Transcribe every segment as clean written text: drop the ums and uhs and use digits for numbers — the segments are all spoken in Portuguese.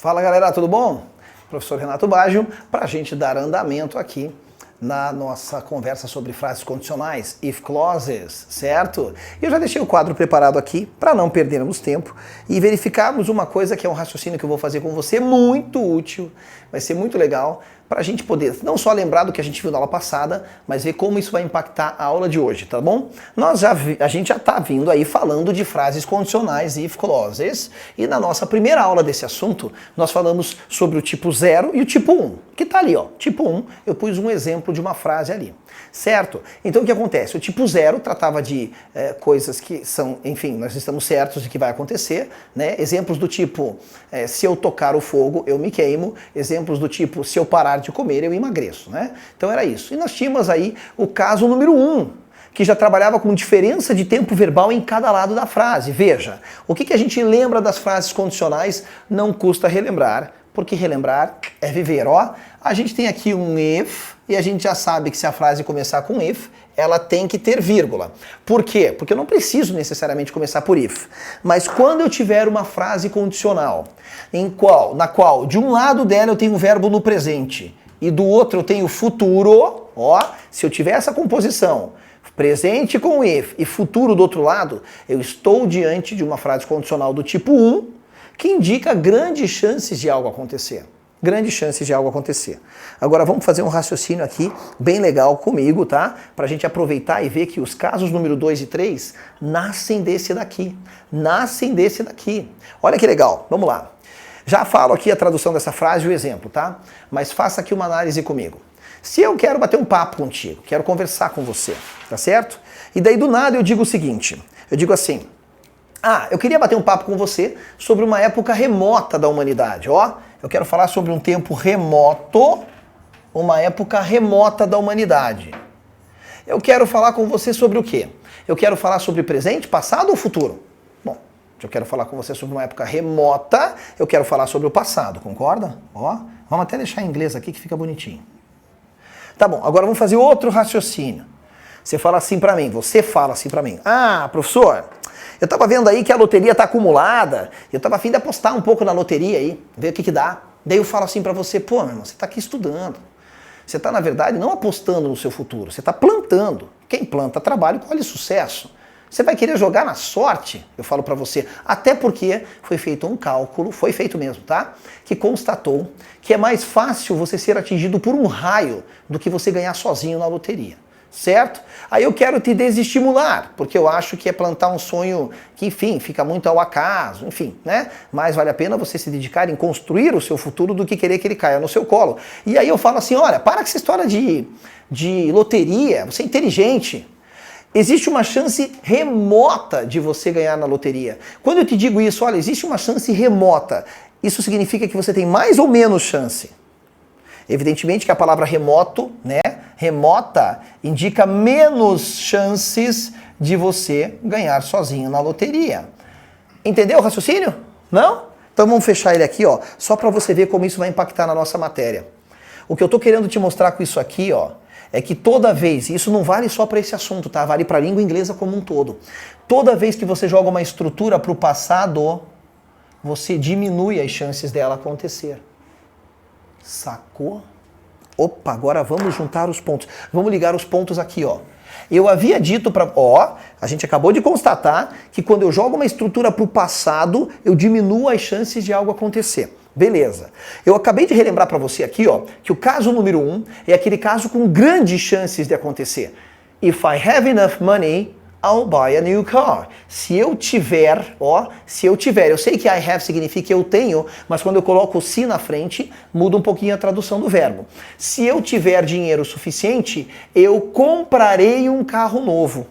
Fala galera, tudo bom? Professor Renato Baggio, para a gente dar andamento aqui na nossa conversa sobre frases condicionais, if clauses, certo? Eu já deixei o quadro preparado aqui para não perdermos tempo e verificarmos uma coisa que é um raciocínio que eu vou fazer com você, muito útil, vai ser muito legal, para a gente poder não só lembrar do que a gente viu na aula passada, mas ver como isso vai impactar a aula de hoje, tá bom? A gente já está vindo aí falando de frases condicionais, if clauses, e na nossa primeira aula desse assunto, nós falamos sobre o tipo 0 e o tipo 1, que tá ali, ó. Tipo 1, eu pus um exemplo de uma frase ali, certo? Então o que acontece? O tipo 0 tratava de coisas que são, enfim, nós estamos certos de que vai acontecer, né? Exemplos do tipo, se eu tocar o fogo, eu me queimo. Exemplos do tipo, se eu parar de comer, eu emagreço, né? Então era isso. E nós tínhamos aí o caso número 1, que já trabalhava com diferença de tempo verbal em cada lado da frase. Veja, o que a gente lembra das frases condicionais não custa relembrar, porque relembrar é viver, ó. A gente tem aqui um if, e a gente já sabe que se a frase começar com if, ela tem que ter vírgula. Por quê? Porque eu não preciso necessariamente começar por if. Mas quando eu tiver uma frase condicional, na qual de um lado dela eu tenho o verbo no presente, e do outro eu tenho futuro, ó, se eu tiver essa composição, presente com if e futuro do outro lado, eu estou diante de uma frase condicional do tipo 1, que indica grandes chances de algo acontecer. Grandes chances de algo acontecer. Agora vamos fazer um raciocínio aqui bem legal comigo, tá? Pra gente aproveitar e ver que os casos número 2 e 3 nascem desse daqui. Nascem desse daqui. Olha que legal, vamos lá. Já falo aqui a tradução dessa frase e o exemplo, tá? Mas faça aqui uma análise comigo. Se eu quero bater um papo contigo, quero conversar com você, tá certo? E daí do nada eu digo o seguinte, eu digo assim, eu queria bater um papo com você sobre uma época remota da humanidade, ó. Eu quero falar sobre um tempo remoto, uma época remota da humanidade. Eu quero falar com você sobre o quê? Eu quero falar sobre presente, passado ou futuro? Bom, eu quero falar com você sobre uma época remota, eu quero falar sobre o passado, concorda? Ó, vamos até deixar em inglês aqui que fica bonitinho. Tá bom, agora vamos fazer outro raciocínio. Você fala assim pra mim, professor, eu tava vendo aí que a loteria tá acumulada, eu tava a fim de apostar um pouco na loteria aí, ver o que dá. Daí eu falo assim pra você, pô, meu irmão, você tá aqui estudando. Você tá, na verdade, não apostando no seu futuro, você tá plantando. Quem planta trabalho colhe sucesso. Você vai querer jogar na sorte, eu falo pra você, até porque foi feito um cálculo, foi feito mesmo, tá? Que constatou que é mais fácil você ser atingido por um raio do que você ganhar sozinho na loteria. Certo? Aí eu quero te desestimular, porque eu acho que é plantar um sonho que, enfim, fica muito ao acaso, enfim, né? Mas vale a pena você se dedicar em construir o seu futuro do que querer que ele caia no seu colo. E aí eu falo assim, olha, para com essa história de loteria, você é inteligente. Existe uma chance remota de você ganhar na loteria. Quando eu te digo isso, olha, existe uma chance remota, isso significa que você tem mais ou menos chance. Evidentemente que a palavra remoto, né, remota, indica menos chances de você ganhar sozinho na loteria. Entendeu o raciocínio? Não? Então vamos fechar ele aqui, ó, só para você ver como isso vai impactar na nossa matéria. O que eu tô querendo te mostrar com isso aqui, ó, é que toda vez, isso não vale só para esse assunto, tá? Vale para a língua inglesa como um todo. Toda vez que você joga uma estrutura para o passado, você diminui as chances dela acontecer. Sacou? Opa, agora vamos juntar os pontos. Vamos ligar os pontos aqui, ó. Eu havia dito a gente acabou de constatar que quando eu jogo uma estrutura para o passado, eu diminuo as chances de algo acontecer. Beleza. Eu acabei de relembrar para você aqui, ó, que o caso número 1 é aquele caso com grandes chances de acontecer. If I have enough money, I'll buy a new car. Se eu tiver, eu sei que I have significa eu tenho, mas quando eu coloco o se na frente, muda um pouquinho a tradução do verbo. Se eu tiver dinheiro suficiente, eu comprarei um carro novo.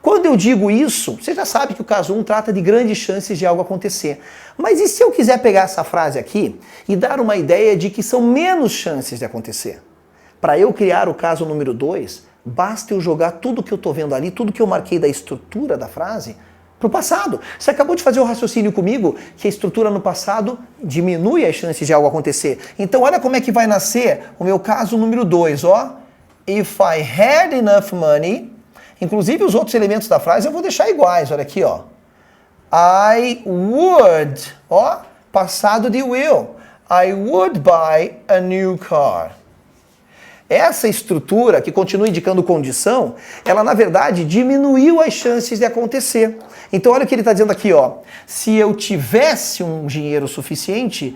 Quando eu digo isso, você já sabe que o caso 1 trata de grandes chances de algo acontecer. Mas e se eu quiser pegar essa frase aqui e dar uma ideia de que são menos chances de acontecer? Para eu criar o caso número 2, basta eu jogar tudo que eu estou vendo ali, tudo que eu marquei da estrutura da frase, para o passado. Você acabou de fazer o raciocínio comigo que a estrutura no passado diminui as chances de algo acontecer. Então olha como é que vai nascer o meu caso número 2, ó. If I had enough money, inclusive os outros elementos da frase eu vou deixar iguais, olha aqui, ó. I would, ó, passado de will. I would buy a new car. Essa estrutura, que continua indicando condição, ela na verdade diminuiu as chances de acontecer. Então olha o que ele está dizendo aqui, ó. Se eu tivesse um dinheiro suficiente,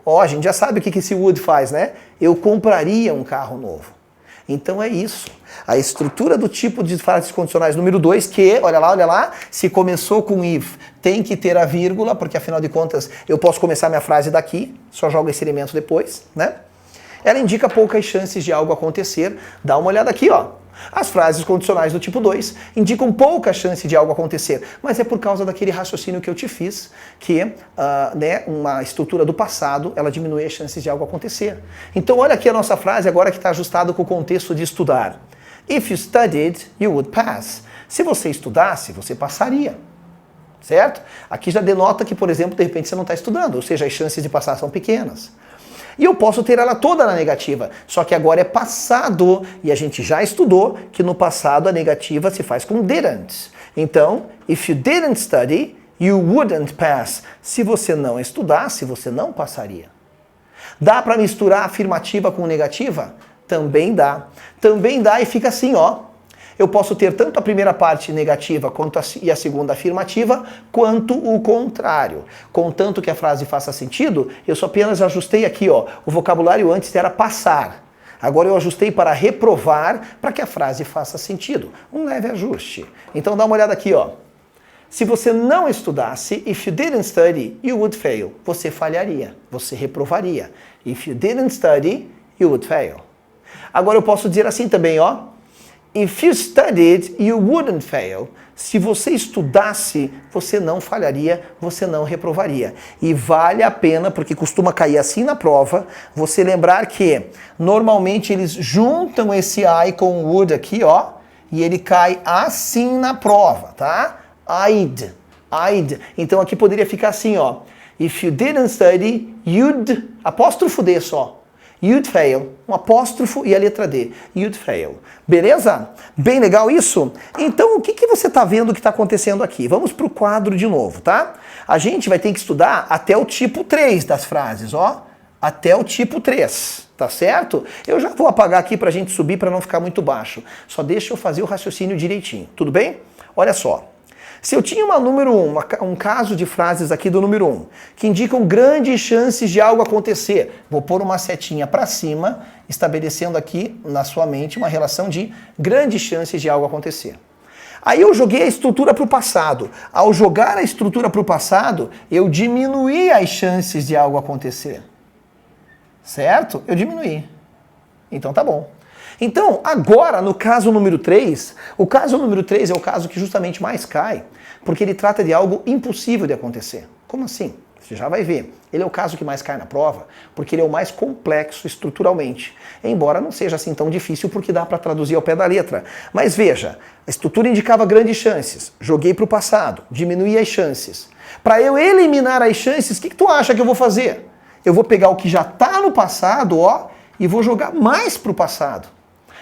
a gente já sabe o que esse would faz, né? Eu compraria um carro novo. Então é isso. A estrutura do tipo de frases condicionais número 2, que, olha lá, se começou com if, tem que ter a vírgula, porque afinal de contas eu posso começar minha frase daqui, só jogo esse elemento depois, né? Ela indica poucas chances de algo acontecer. Dá uma olhada aqui, ó. As frases condicionais do tipo 2 indicam pouca chance de algo acontecer, mas é por causa daquele raciocínio que eu te fiz, que uma estrutura do passado, ela diminui as chances de algo acontecer. Então olha aqui a nossa frase agora que está ajustado com o contexto de estudar. If you studied, you would pass. Se você estudasse, você passaria. Certo? Aqui já denota que, por exemplo, de repente você não está estudando, ou seja, as chances de passar são pequenas. E eu posso ter ela toda na negativa, só que agora é passado, e a gente já estudou que no passado a negativa se faz com didn't. Então, if you didn't study, you wouldn't pass. Se você não estudasse, você não passaria. Dá para misturar afirmativa com negativa? Também dá. Também dá e fica assim, ó. Eu posso ter tanto a primeira parte negativa e a segunda afirmativa, quanto o contrário. Contanto que a frase faça sentido, eu só apenas ajustei aqui, ó. O vocabulário antes era passar. Agora eu ajustei para reprovar, para que a frase faça sentido. Um leve ajuste. Então dá uma olhada aqui, ó. Se você não estudasse, if you didn't study, you would fail. Você falharia, você reprovaria. If you didn't study, you would fail. Agora eu posso dizer assim também, ó. If you studied, you wouldn't fail. Se você estudasse, você não falharia, você não reprovaria. E vale a pena, porque costuma cair assim na prova, você lembrar que normalmente eles juntam esse I com o would aqui, ó, e ele cai assim na prova, tá? I'd. Então aqui poderia ficar assim, ó. If you didn't study, you'd, apóstrofo D só. You'd fail, um apóstrofo e a letra D. You'd fail. Beleza? Bem legal isso? Então, o que você está vendo que está acontecendo aqui? Vamos para o quadro de novo, tá? A gente vai ter que estudar até o tipo 3 das frases, ó. Até o tipo 3, tá certo? Eu já vou apagar aqui para a gente subir para não ficar muito baixo. Só deixa eu fazer o raciocínio direitinho, tudo bem? Olha só. Se eu tinha uma número 1, um caso de frases aqui do número 1, que indicam grandes chances de algo acontecer, vou pôr uma setinha para cima, estabelecendo aqui na sua mente uma relação de grandes chances de algo acontecer. Aí eu joguei a estrutura para o passado. Ao jogar a estrutura para o passado, eu diminuí as chances de algo acontecer. Certo? Eu diminuí. Então tá bom. Então, agora, no caso número 3, o caso número 3 é o caso que justamente mais cai, porque ele trata de algo impossível de acontecer. Como assim? Você já vai ver. Ele é o caso que mais cai na prova, porque ele é o mais complexo estruturalmente. Embora não seja assim tão difícil, porque dá para traduzir ao pé da letra. Mas veja, a estrutura indicava grandes chances. Joguei para o passado, diminuí as chances. Para eu eliminar as chances, o que tu acha que eu vou fazer? Eu vou pegar o que já está no passado, ó, e vou jogar mais para o passado.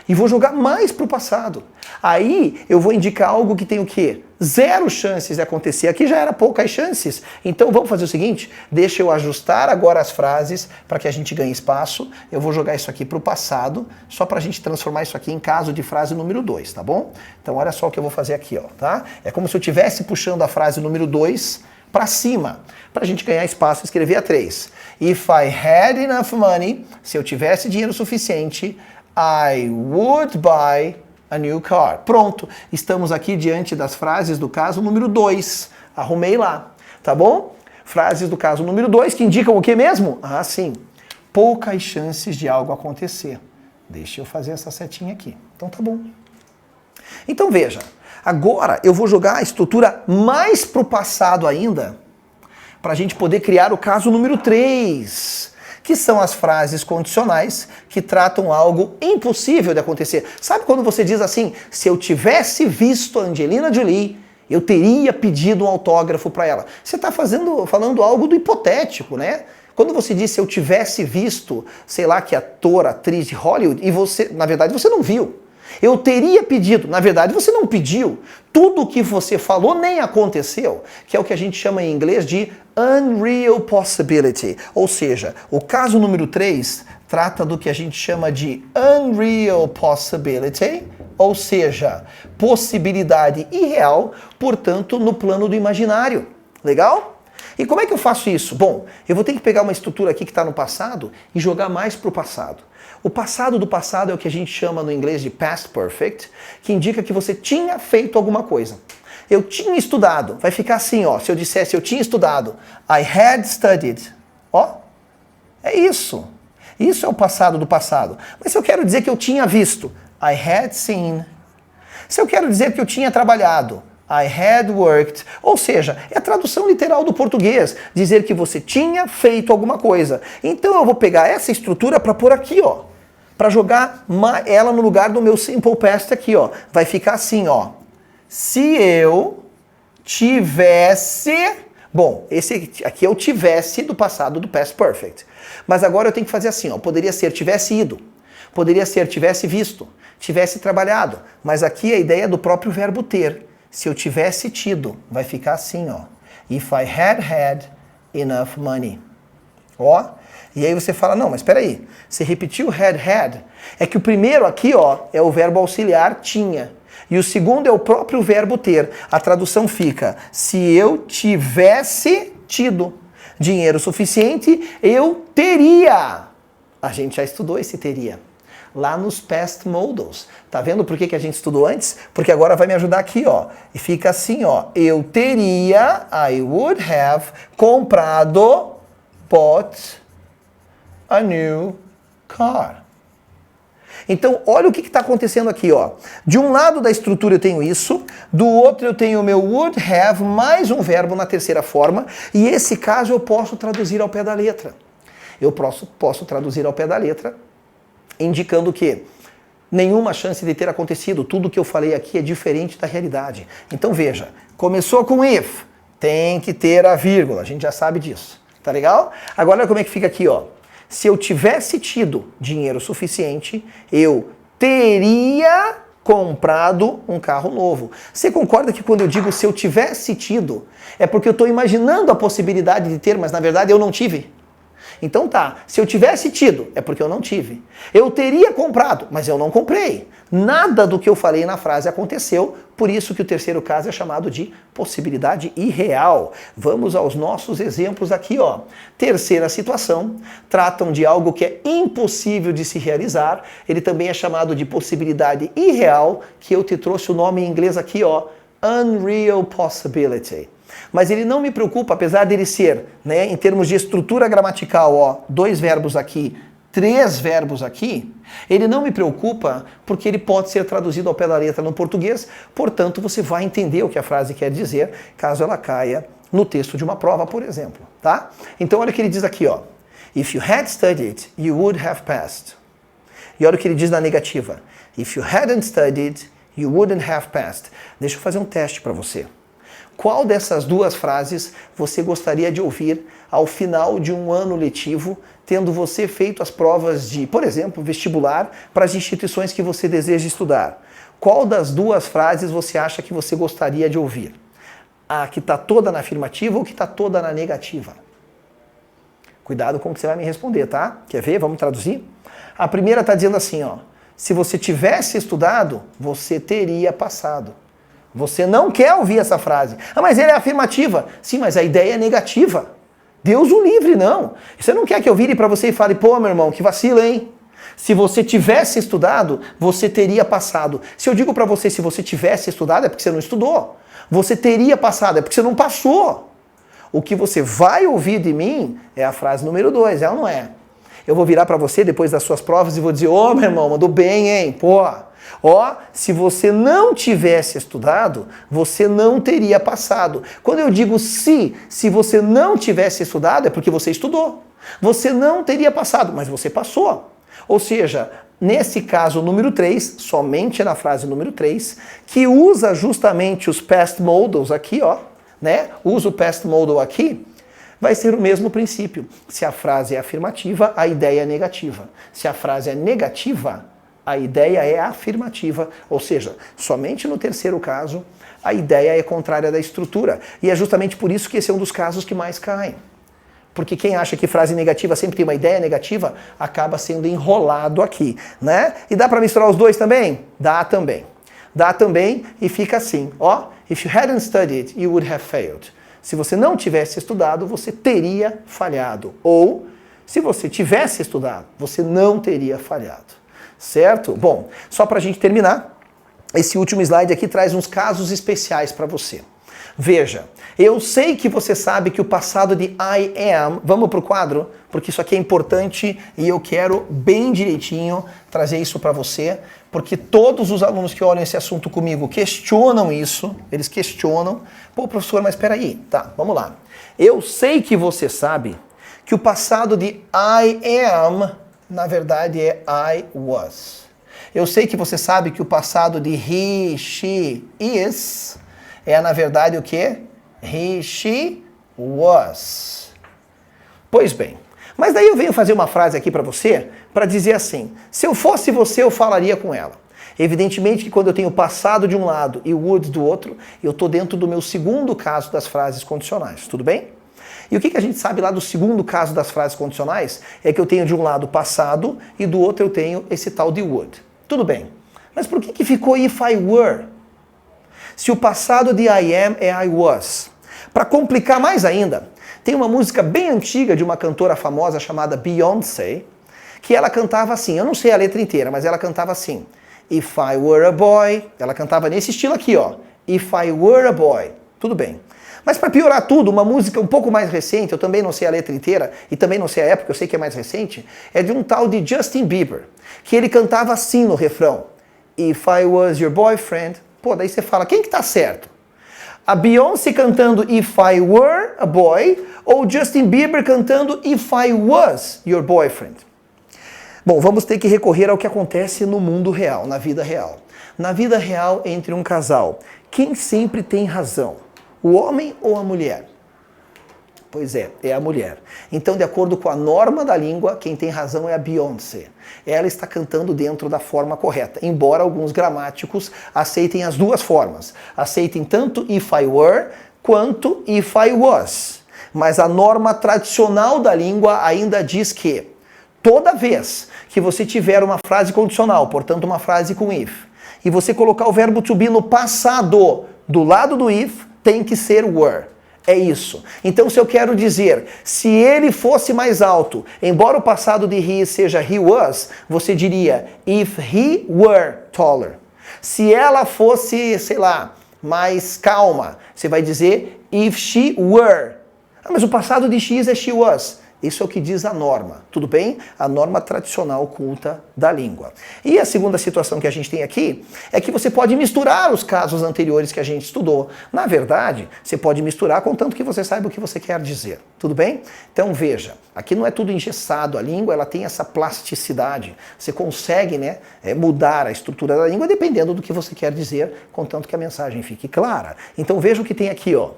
E vou jogar mais para o passado. Aí eu vou indicar algo que tem o quê? 0 chances de acontecer. Aqui já era poucas chances. Então vamos fazer o seguinte, deixa eu ajustar agora as frases para que a gente ganhe espaço. Eu vou jogar isso aqui para o passado, só para a gente transformar isso aqui em caso de frase número 2, tá bom? Então olha só o que eu vou fazer aqui, ó, tá? É como se eu estivesse puxando a frase número 2 para cima, para a gente ganhar espaço e escrever a 3. If I had enough money, se eu tivesse dinheiro suficiente, I would buy a new car. Pronto, estamos aqui diante das frases do caso número 2. Arrumei lá, tá bom? Frases do caso número 2 que indicam o que mesmo? Ah, sim, poucas chances de algo acontecer. Deixa eu fazer essa setinha aqui. Então tá bom. Então veja, agora eu vou jogar a estrutura mais pro passado ainda, para a gente poder criar o caso número 3. Que são as frases condicionais que tratam algo impossível de acontecer. Sabe quando você diz assim, se eu tivesse visto a Angelina Jolie, eu teria pedido um autógrafo para ela. Você está falando algo do hipotético, né? Quando você diz se eu tivesse visto, sei lá, que ator, atriz de Hollywood, e você, na verdade, você não viu. Eu teria pedido. Na verdade, você não pediu. Tudo o que você falou nem aconteceu, que é o que a gente chama em inglês de unreal possibility. Ou seja, o caso número 3 trata do que a gente chama de unreal possibility, ou seja, possibilidade irreal, portanto, no plano do imaginário. Legal? E como é que eu faço isso? Bom, eu vou ter que pegar uma estrutura aqui que está no passado e jogar mais para o passado. O passado do passado é o que a gente chama no inglês de past perfect, que indica que você tinha feito alguma coisa. Eu tinha estudado. Vai ficar assim, ó. Se eu dissesse eu tinha estudado, I had studied. Ó, é isso. Isso é o passado do passado. Mas se eu quero dizer que eu tinha visto, I had seen. Se eu quero dizer que eu tinha trabalhado, I had worked. Ou seja, é a tradução literal do português. Dizer que você tinha feito alguma coisa. Então eu vou pegar essa estrutura para pôr aqui, ó. Para jogar ela no lugar do meu simple past aqui, ó. Vai ficar assim, ó. Se eu tivesse... Bom, esse aqui é o tivesse do passado do past perfect. Mas agora eu tenho que fazer assim, ó. Poderia ser tivesse ido. Poderia ser tivesse visto. Tivesse trabalhado. Mas aqui a ideia é do próprio verbo ter. Se eu tivesse tido, vai ficar assim, ó. If I had enough money. Ó. E aí você fala, não, mas espera aí. Você repetiu had. É que o primeiro aqui, ó, é o verbo auxiliar tinha. E o segundo é o próprio verbo ter. A tradução fica, se eu tivesse tido dinheiro suficiente, eu teria. A gente já estudou esse teria. Lá nos past modals. Tá vendo por que a gente estudou antes? Porque agora vai me ajudar aqui, ó. E fica assim, ó. Eu teria, I would have, comprado, bought a new car. Então, olha o que está acontecendo aqui, ó. De um lado da estrutura eu tenho isso, do outro eu tenho o meu would have mais um verbo na terceira forma, e esse caso eu posso traduzir ao pé da letra. Eu posso traduzir ao pé da letra, indicando que nenhuma chance de ter acontecido, tudo que eu falei aqui é diferente da realidade. Então veja, começou com if, tem que ter a vírgula, a gente já sabe disso, tá legal? Agora olha como é que fica aqui, ó. Se eu tivesse tido dinheiro suficiente, eu teria comprado um carro novo. Você concorda que quando eu digo se eu tivesse tido, é porque eu estou imaginando a possibilidade de ter, mas na verdade eu não tive? Então tá, se eu tivesse tido, é porque eu não tive. Eu teria comprado, mas eu não comprei. Nada do que eu falei na frase aconteceu, por isso que o terceiro caso é chamado de possibilidade irreal. Vamos aos nossos exemplos aqui, ó. Terceira situação, tratam de algo que é impossível de se realizar. Ele também é chamado de possibilidade irreal, que eu te trouxe o nome em inglês aqui, ó, unreal possibility. Mas ele não me preocupa, apesar dele ser, né, em termos de estrutura gramatical, ó, 2 verbos aqui, 3 verbos aqui, ele não me preocupa porque ele pode ser traduzido ao pé da letra no português, portanto você vai entender o que a frase quer dizer, caso ela caia no texto de uma prova, por exemplo, tá? Então olha o que ele diz aqui, ó. If you had studied, you would have passed. E olha o que ele diz na negativa. If you hadn't studied, you wouldn't have passed. Deixa eu fazer um teste para você. Qual dessas duas frases você gostaria de ouvir ao final de um ano letivo, tendo você feito as provas de, por exemplo, vestibular para as instituições que você deseja estudar? Qual das duas frases você acha que você gostaria de ouvir? A que está toda na afirmativa ou que está toda na negativa? Cuidado com o que você vai me responder, tá? Quer ver? Vamos traduzir? A primeira está dizendo assim, ó. Se você tivesse estudado, você teria passado. Você não quer ouvir essa frase. Ah, mas ela é afirmativa. Sim, mas a ideia é negativa. Deus o livre, não. Você não quer que eu vire para você e fale, pô, meu irmão, que vacila, hein? Se você tivesse estudado, você teria passado. Se eu digo para você, se você tivesse estudado, é porque você não estudou. Você teria passado, é porque você não passou. O que você vai ouvir de mim é a frase número 2, é ou não é? Eu vou virar para você depois das suas provas e vou dizer, ô, meu irmão, mandou bem, hein? Pô, ó, se você não tivesse estudado, você não teria passado. Quando eu digo se você não tivesse estudado, é porque você estudou. Você não teria passado, mas você passou. Ou seja, nesse caso número 3, somente na frase número 3, que usa justamente os past modals aqui, ó, né? Usa o past modal aqui, vai ser o mesmo princípio. Se a frase é afirmativa, a ideia é negativa. Se a frase é negativa, A ideia é afirmativa, ou seja, somente no terceiro caso, a ideia é contrária da estrutura. E é justamente por isso que esse é um dos casos que mais caem. Porque quem acha que frase negativa sempre tem uma ideia negativa, acaba sendo enrolado aqui, né? E dá para misturar os dois também? Dá também. Dá também e fica assim, ó. If you hadn't studied, you would have failed. Se você não tivesse estudado, você teria falhado. Ou, se você tivesse estudado, você não teria falhado. Certo? Bom, só para a gente terminar, esse último slide aqui traz uns casos especiais para você. Veja, eu sei que você sabe que o passado de I am, vamos para o quadro, porque isso aqui é importante e eu quero bem direitinho trazer isso para você, porque todos os alunos que olham esse assunto comigo questionam isso, eles questionam. Pô, professor, mas espera aí, tá, vamos lá. Eu sei que você sabe que o passado de I am, na verdade é I was. Eu sei que você sabe que o passado de he, she, is é na verdade o quê? He, she, was. Pois bem, mas daí eu venho fazer uma frase aqui para você para dizer assim, se eu fosse você eu falaria com ela. Evidentemente que quando eu tenho passado de um lado e would do outro, eu estou dentro do meu segundo caso das frases condicionais, tudo bem? E o que a gente sabe lá do segundo caso das frases condicionais? É que eu tenho de um lado passado e do outro eu tenho esse tal de would. Tudo bem. Mas por que ficou if I were? Se o passado de I am é I was. Para complicar mais ainda, tem uma música bem antiga de uma cantora famosa chamada Beyoncé, que ela cantava assim, eu não sei a letra inteira, mas ela cantava assim, if I were a boy, ela cantava nesse estilo aqui, ó, if I were a boy. Tudo bem. Mas para piorar tudo, uma música um pouco mais recente, eu também não sei a letra inteira, e também não sei a época, eu sei que é mais recente, é de um tal de Justin Bieber, que ele cantava assim no refrão, if I was your boyfriend. Pô, daí você fala, quem que tá certo? A Beyoncé cantando if I were a boy, ou Justin Bieber cantando if I was your boyfriend? Bom, vamos ter que recorrer ao que acontece no mundo real, na vida real. Na vida real, entre um casal, quem sempre tem razão? O homem ou a mulher? Pois é a mulher. Então, de acordo com a norma da língua, quem tem razão é a Beyoncé. Ela está cantando dentro da forma correta, embora alguns gramáticos aceitem as duas formas. Aceitem tanto if I were quanto if I was. Mas a norma tradicional da língua ainda diz que toda vez que você tiver uma frase condicional, portanto uma frase com if, e você colocar o verbo to be no passado do lado do if, tem que ser were. É isso. Então, se eu quero dizer, se ele fosse mais alto, embora o passado de he seja he was, você diria, if he were taller. Se ela fosse, sei lá, mais calma, você vai dizer, if she were. Ah, mas o passado de she é she was. Isso é o que diz a norma, tudo bem? A norma tradicional culta da língua. E a segunda situação que a gente tem aqui é que você pode misturar os casos anteriores que a gente estudou. Na verdade, você pode misturar contanto que você saiba o que você quer dizer, tudo bem? Então veja, aqui não é tudo engessado, a língua ela tem essa plasticidade. Você consegue, né, mudar a estrutura da língua dependendo do que você quer dizer, contanto que a mensagem fique clara. Então veja o que tem aqui, ó.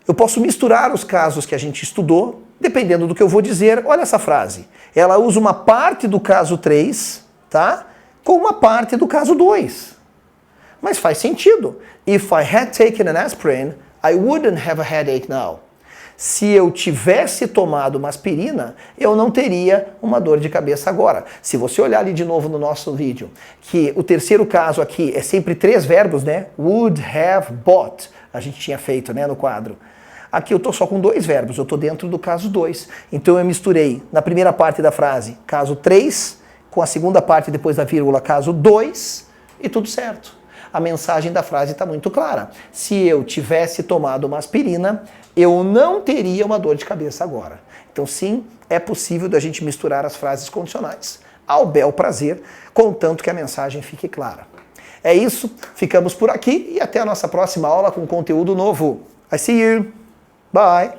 Eu posso misturar os casos que a gente estudou, dependendo do que eu vou dizer. Olha essa frase. Ela usa uma parte do caso 3, tá? Com uma parte do caso 2. Mas faz sentido. If I had taken an aspirin, I wouldn't have a headache now. Se eu tivesse tomado uma aspirina, eu não teria uma dor de cabeça agora. Se você olhar ali de novo no nosso vídeo, que o terceiro caso aqui é sempre 3 verbos, né? Would have bought. A gente tinha feito, né, no quadro. Aqui eu estou só com 2 verbos, eu estou dentro do caso 2. Então eu misturei na primeira parte da frase caso 3, com a segunda parte depois da vírgula caso 2, e tudo certo. A mensagem da frase está muito clara. Se eu tivesse tomado uma aspirina, eu não teria uma dor de cabeça agora. Então sim, é possível da gente misturar as frases condicionais ao bel prazer, contanto que a mensagem fique clara. É isso, ficamos por aqui e até a nossa próxima aula com conteúdo novo. I see you. Bye.